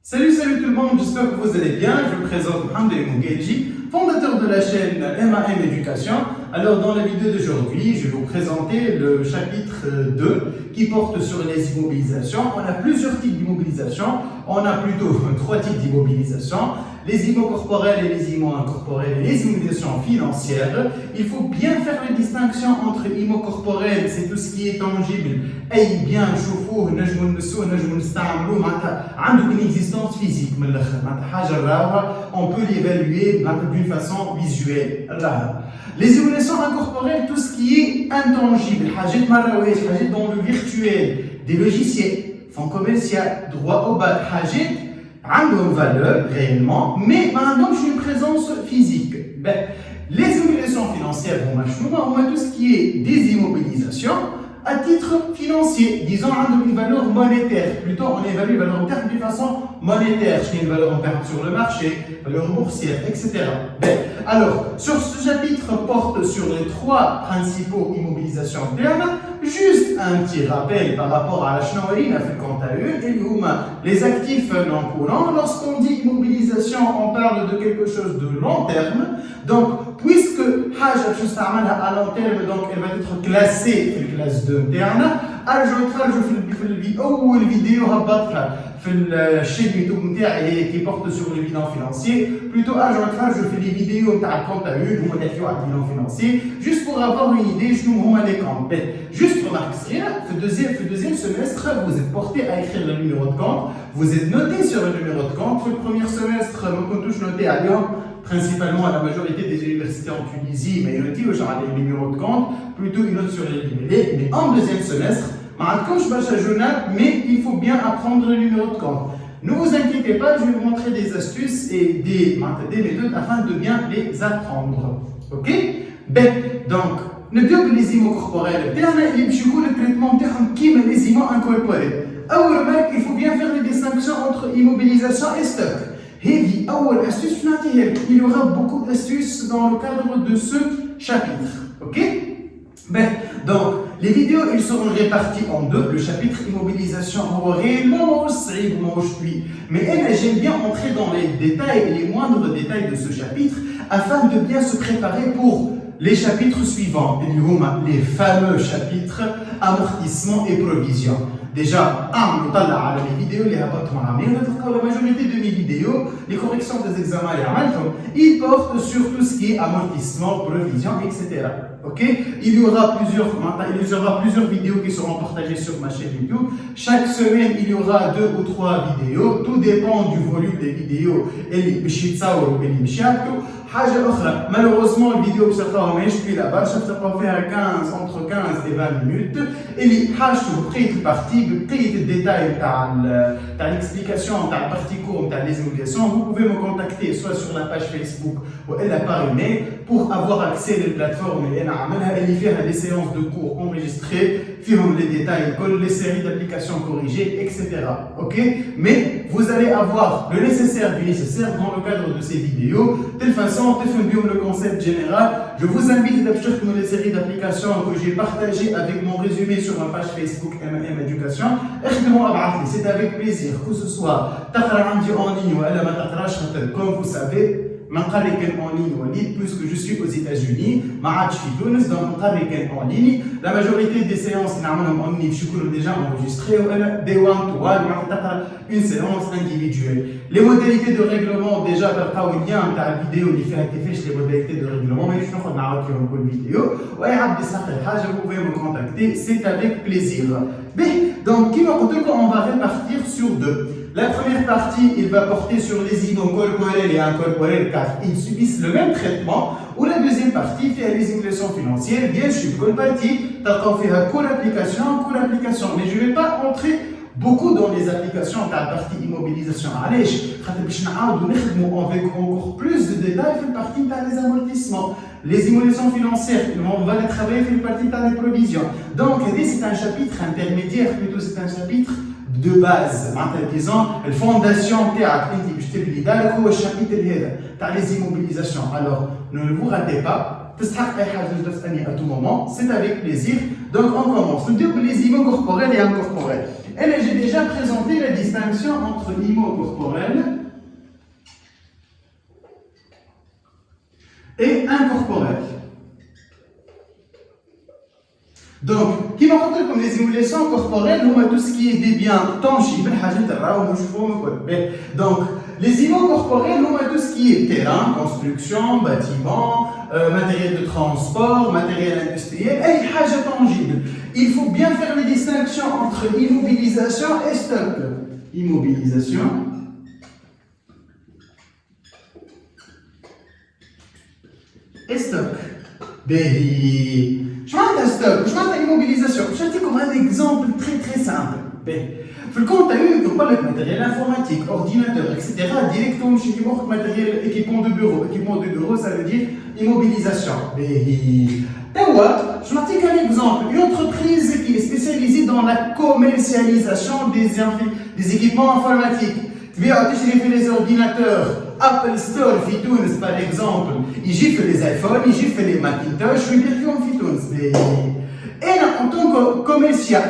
Salut tout le monde, j'espère que vous allez bien. Je me présente Mohamed Mougaïdji, fondateur de la chaîne MAM Éducation. Alors dans la vidéo d'aujourd'hui, je vais vous présenter le chapitre 2 qui porte sur les immobilisations. On a plusieurs types d'immobilisation. On a plutôt 3 types d'immobilisation. Les IMO corporels et les IMO incorporels et les immobilisations financières. Il faut bien faire la distinction entre IMO corporel, c'est tout ce qui est tangible, et bien chauffe, une existence physique. On peut l'évaluer d'une façon visuelle. Les évolutions incorporelles, tout ce qui est intangible, dans le virtuel, des logiciels, fonds commerciaux, droit au bail, ont une valeur réellement, mais maintenant j'ai une présence physique. Les évolutions financières, on a tout ce qui est des immobilisations à titre financier, disons une valeur monétaire. Plutôt, on évalue la valeur en termes de façon monétaire. Je une valeur en termes sur le marché, valeur boursière, etc. Alors, sur ce chapitre porte sur les 3 principaux immobilisations internes. Juste un petit rappel par rapport à la chenouille, compte à eux, et les actifs non courants. Lorsqu'on dit immobilisation, on parle de quelque chose de long terme. Donc, puisque à long terme, donc elle va être classée en classe 2 interne, je vais vidéo chaîne YouTube qui porte sur le bilan financier. Plutôt, je fais des vidéos de compte à eux, de bilan financier, juste pour avoir une idée de ce les comptes. Juste remarquer, le deuxième semestre, vous êtes porté à écrire le numéro de compte, vous êtes noté sur le numéro de compte. Le premier semestre, on touche noté à Lyon, principalement à la majorité des universités en Tunisie, mais il y a des numéros de compte, plutôt une note sur les libellés. Mais en deuxième semestre, mais il faut bien apprendre le numéro de compte. Ne vous inquiétez pas, je vais vous montrer des astuces et des méthodes afin de bien les apprendre. Ok? Donc, les IMO corporels, le traitement de les IMO incorporels. Il faut bien faire les distinctions entre immobilisation et stock. Il y aura beaucoup d'astuces dans le cadre de ce chapitre. Ok? Donc, les vidéos ils seront réparties en 2. Le chapitre immobilisation réellement mais j'aime bien entrer dans les détails et les moindres détails de ce chapitre afin de bien se préparer pour les chapitres suivants. Les fameux chapitres amortissement et provision. Déjà, les vidéos, la majorité de mes vidéos, les corrections des examens, ils portent sur tout ce qui est amortissement, provision, etc. Ok? Il y aura plusieurs vidéos qui seront partagées sur ma chaîne YouTube. Chaque semaine, il y aura 2 ou 3 vidéos. Tout dépend du volume des vidéos. Malheureusement, la vidéo que je là-bas, je vais faire entre 15 et 20 minutes. Et les partie, le détail de l'explication, de la partie courte, de les évaluations, vous pouvez me contacter soit sur la page Facebook ou par email pour avoir accès aux plateformes et faire des séances de cours enregistrées, les détails, les séries d'applications corrigées, etc. Ok? Mais vous allez avoir le nécessaire du nécessaire dans le cadre de ces vidéos. De telle façon, le concept général. Je vous invite à acheter les séries d'applications que j'ai partagées avec mon résumé sur ma page Facebook MAM Éducation. C'est avec plaisir, que ce soit en ligne ou à la comme vous savez. En ligne, puisque je suis aux États-Unis, donc en ligne. La majorité des séances en ligne sont déjà enregistrées, des one-to-one, une séance individuelle. Les modalités de règlement, déjà, la vidéo, les modalités de règlement, mais je ne sais pas une vidéo. Vous pouvez me contacter, c'est avec plaisir. Donc, on va répartir sur 2. La première partie, il va porter sur les IMO corporels et incorporels car ils subissent le même traitement. Ou la deuxième partie fait les évaluations financières. Bien sûr, une partie, on fait un cours application. Mais je ne vais pas entrer beaucoup dans les applications de la partie immobilisation. Avec encore plus de détails, fait partie des amortissements. Les évaluations financières, on va les travailler, fait partie des provisions. Donc, c'est un chapitre intermédiaire, plutôt c'est un chapitre de base, disons, la fondation le chapitre les immobilisations. Alors, ne vous ratez pas, à tout moment, c'est avec plaisir. Donc, on commence. Les IMO corporels et incorporels. Et là, j'ai déjà présenté la distinction entre IMO corporel et incorporel. Donc, qui m'ont comme les émulations corporelles, tout ce qui est des biens tangibles, donc les IMO corporels, tout ce qui est terrain, construction, bâtiment, matériel de transport, matériel industriel, et chose tangible. Il faut bien faire les distinctions entre immobilisation et stock. Immobilisation et stock. Je vais un stock, je vais une immobilisation. Je vais vous donner un exemple très simple. Dans le compte, tu as le matériel informatique, ordinateur, etc. Directement chez le matériel équipement de bureau. Équipement de bureau, ça veut dire immobilisation. Je vais vous donner un exemple. Une entreprise qui est spécialisée dans la commercialisation des équipements informatiques. Tu vas acheter les ordinateurs. Apple Store في تونس par exemple يجي في les iPhones, يجي في les Macintosh ويبيع فيهم في تونس. أنا en tant que commercial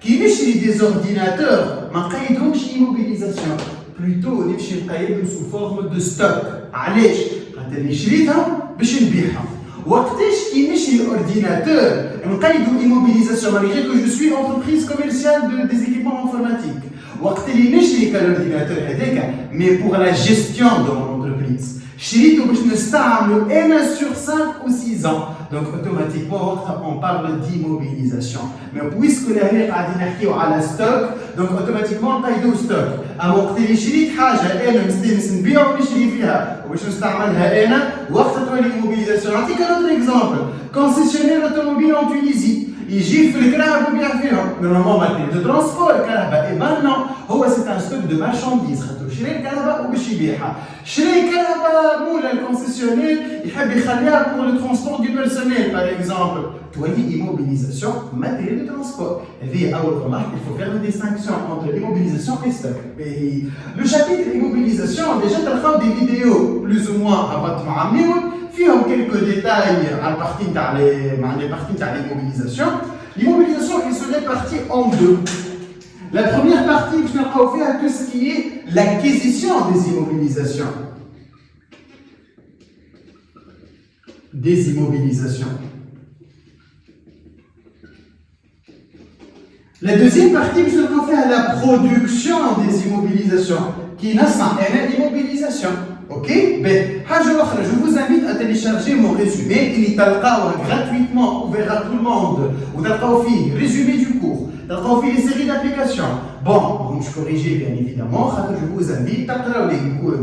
كي نشري des ordinateurs ما نقيدهمش immobilisation, plutôt نمشي نقيدهم sous forme de stock. علاش؟ خاطر اللي شريتها باش نبيعها. وقتاش كي نشري ordinateur نقيدو immobilisation malgré que je suis entreprise commerciale des équipements informatiques. وقت اللي نشري كالورديناتور هذاك مي بور لا جيستيون دو مون انتربريز شريته باش نستعملو انا sur 5 ou 6 ans. Donc automatiquement وقتها on parle d'immobilisation. Mais puisque là قاعدين نحكيو على ستوك donc automatiquement نقيدو ستوك. اما وقت اللي شريت حاجه انا مستانس نبيع ونشري فيها وباش نستعملها انا وقتها تولي immobilisation. نعطيك un autre exemple. Concessionnaire automobile en Tunisie. يجي في الكرهبة ويبيع فيهم. نورمالمون ماتيريال دو ترونسبور الكرهبة. اي مانون هو سي ان ستوك دو مارشانديز خاطر شري الكرهبة وباش يبيعها. شري الكرهبة مولا الكونسيسيونير يحب يخليها بور لو ترونسبور دو بيرسونيل باغ اكزومبل. تولي ايموبيليزاسيون ماتيريال دو ترونسبور. هذه أول remarque. Il faut faire la distinction entre immobilisation et stock. Le chapitre immobilisation, déjà تلقاو des vidéos plus ou moins هبط معميون. فيهم quelques détails à la partie de l'immobilisation. L'immobilisation se répartit en deux. La première partie, je vais faire tout ce qui est l'acquisition des immobilisations. Des immobilisations. La deuxième partie, je vais faire la production des immobilisations. Qui n'a pas l'immobilisation. Ok? Je vous invite à télécharger mon résumé. Il est gratuitement ouvert à tout le monde. Ou t'as résumé du cours. T'as les séries d'applications. Bon, donc je corrige bien évidemment. Je vous invite à les cours,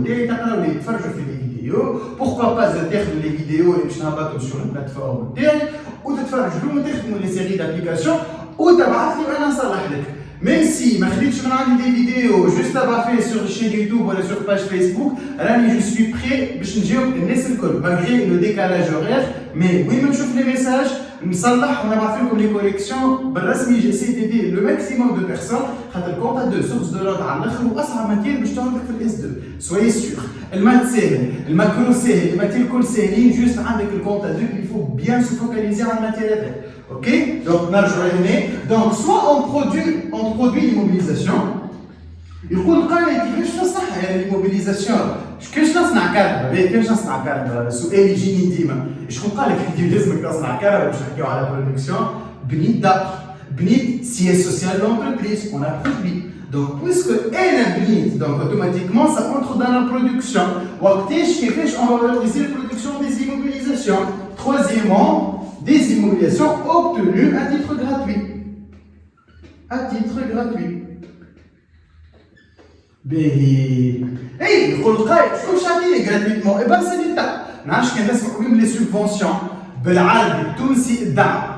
je fais des vidéos. Pourquoi pas interdire les vidéos sur une plateforme. Ou je vous montre les séries d'applications. Ou t'as même si je fais des vidéos juste à faire sur la chaîne YouTube ou sur la page Facebook, je suis prêt malgré le décalage horaire. Mais oui, même je fais les messages, on a fait comme les collections. J'essaie d'aider le maximum de personnes. Quand tu as deux sources de l'ordre, soyez sûr. Le macro c'est le macro c'est juste avec le compte à deux, il faut bien se focaliser en matière. Ok? Donc, donc, soit on produit l'immobilisation. Il faut que l'immobilisation. كيفاش نصنع كهرباء؟ كيفاش نصنع كهرباء؟ سؤال يجيني ديما. شكون قال لك اللي لازمك تصنع كهرباء باش نحكيو على برودكسيون؟ بنيت دار، بنيت siège social d'entreprise, on a produit. Donc, puisque elle a bnit, donc automatiquement ça entre dans la production. وقتاش كيفاش on va valoriser la production des immobilisations? Troisièmement, des immobilisations obtenues à titre gratuit. À titre gratuit. Hey, je suis gratuitement. Eh bien, c'est l'État. Les subventions. بالعربي التونسي الدعم.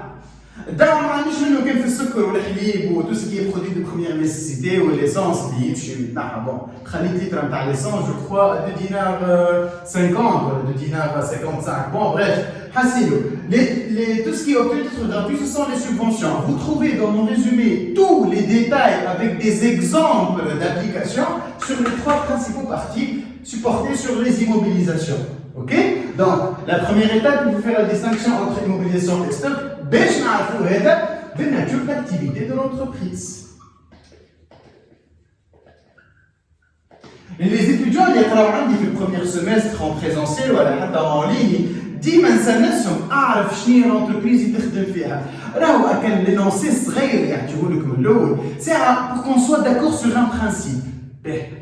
الدعم ما عنديش منه كان في السكر والحليب و tout ce qui est produit de première nécessité ou l'essence اللي يمشي نتاعها. Bon, خليت لتر نتاع l'essence, je crois, à 2 dinars 50 ou 2 dinars 55. Bon, bref, حاسيلو. Tout ce qui est obtenu titre gratuit, ce sont les subventions. Vous trouvez dans mon résumé tous les détails avec des exemples d'applications sur les 3 principaux parties supportées sur les immobilisations. Ok? Donc, la première étape, il faut faire la distinction entre immobilisation et stock. باش نعرفوا هذا بالناتور d'activité de l'entreprise. Les étudiants اللي يقراو عندي في البروميير سيمستر en présentiel ولا حتى en ligne ديما نسنسهم اعرف شنو هي الانتربريز اللي تخدم فيها. راهو كان لينونسي صغير يعطيوه لك من الاول ساعه pour qu'on soit d'accord sur un principe.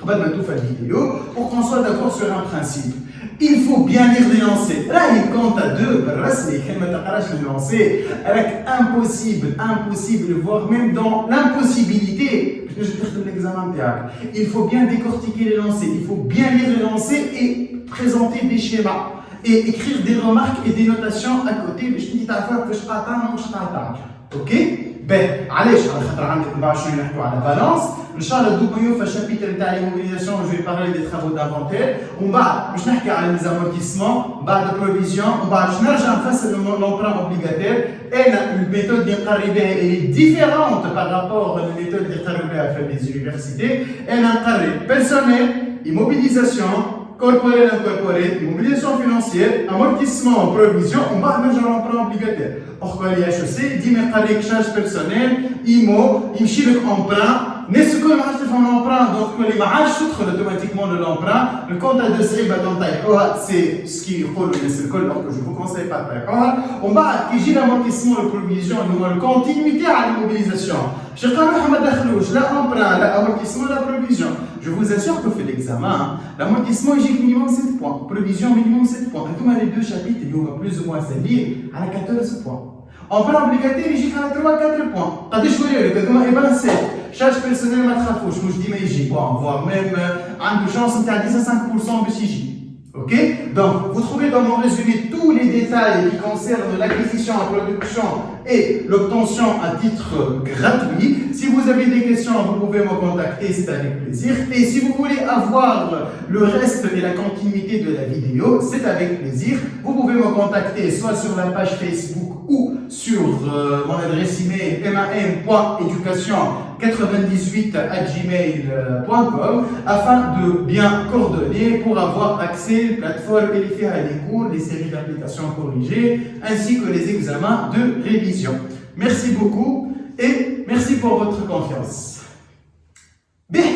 قبل ما نشوف الفيديو pour qu'on soit d'accord sur un principe. Il faut bien lire l'énoncé. راهي كونت 2 بالرسمي كان ما تقراش l'énoncé راك impossible voire même dans l'impossibilité باش تخدم l'examen تاعك. Il faut bien décortiquer l'énoncé, il faut bien lire l'énoncé et présenter des schémas et écrire des remarques et des notations à côté باش انت تعرف واش قاطع ومش قاطع. اوكي؟ علاش؟ على خاطر عندك من بعد شنو نحكوا على بالانس، ان شاء الله دوبا في الشابيتر نتاع ليموبيليزاسيون جو بارلي دي ترافو دافونتير، ومن بعد باش نحكي على ليزامورتيسمون، بعد بروفيزيون، ومن بعد باش نرجع نفسر لومبران اوبليغاتير. انا الميثود اللي نقري بها اللي ديفيرونت بارابور الميثود اللي نقري بها في ليزونيفرسيتي. انا نقري بيرسونيل، immobilisation, corporelle incorporée, immobilisation financière, amortissement, provision, on va mettre l'emprunt obligataire. Or, quoi, l'IHEC dit mais avec charge personnelle, IMO, il me chie l'emprunt, mais ce qu'on a fait un emprunt, donc les marges soutrent automatiquement de l'emprunt. Le compte à 2 séries, c'est ce qui roule le circle, donc je ne vous conseille pas de faire. On va acquérir l'amortissement, la provision, la continuité à l'immobilisation. Je ne sais pas l'emprunt, l'amortissement, la provision. Je vous assure que fait l'examen, l'amortissement est minimum 7 points, provision minimum 7 points. Et tout les deux chapitres, il y aura plus ou moins 7 livres, à la 14 points. Emprunt obligataire, il y a 3-4 points. Quand je suis là, le est balancé. Charge personnelle, ma trafouche, je dis, mais j'y vois, voire même, une chance de 10 à 5% de CJ. Ok? Donc, vous trouvez dans mon résumé tous les détails qui concernent l'acquisition, la production et l'obtention à titre gratuit. Si vous avez des questions, vous pouvez me contacter, c'est avec plaisir. Et si vous voulez avoir le reste et la continuité de la vidéo, c'est avec plaisir. Vous pouvez me contacter soit sur la page Facebook ou sur mon adresse email mam.education98@gmail.com afin de bien coordonner pour avoir accès aux plateformes et les cours, les séries d'applications corrigées ainsi que les examens de révision. Merci beaucoup et merci pour votre confiance. Bien.